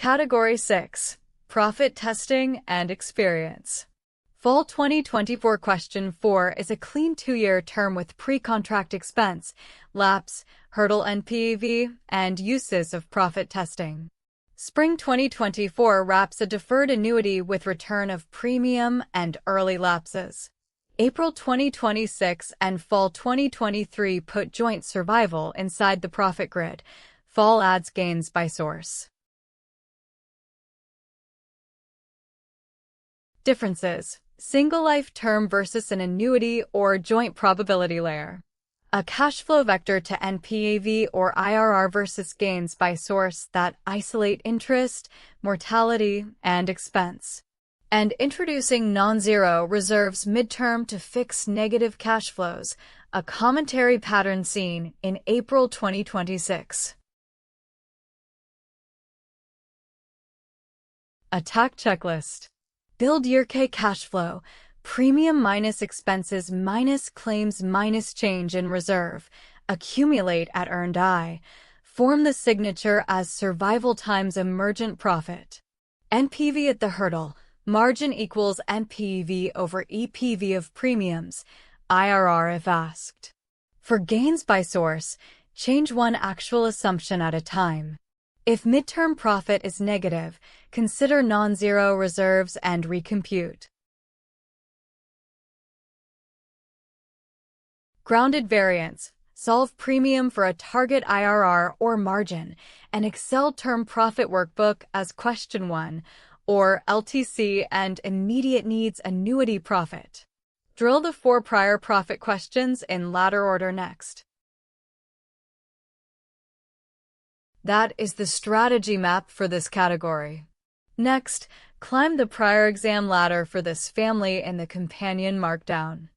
Category 6. Profit Testing and Experience. Fall 2024 Question 4 is a clean 2-year term with pre-contract expense, lapse, hurdle NPV, and uses of profit testing. Spring 2024 wraps a deferred annuity with return of premium and early lapses. April 2026 and Fall 2023 put joint survival inside the profit grid. Fall adds gains by source. Differences. Single life term versus an annuity or joint probability layer. A cash flow vector to NPV or IRR versus gains by source that isolate interest, mortality, and expense. And introducing non-zero reserves midterm to fix negative cash flows, a commentary pattern seen in April 2026. Attack checklist. Build year K cash flow, premium minus expenses minus claims minus change in reserve, accumulate at earned I, form the signature as survival times emergent profit. NPV at the hurdle, margin equals NPV over EPV of premiums, IRR if asked. For gains by source, change one actual assumption at a time. If midterm profit is negative, consider non-zero reserves and recompute. Grounded variance. Solve premium for a target IRR or margin, and Excel term profit workbook as question 1, or LTC and immediate needs annuity profit. Drill the 4 prior profit questions in ladder order next. That is the strategy map for this category. Next, climb the prior exam ladder for this family in the companion markdown.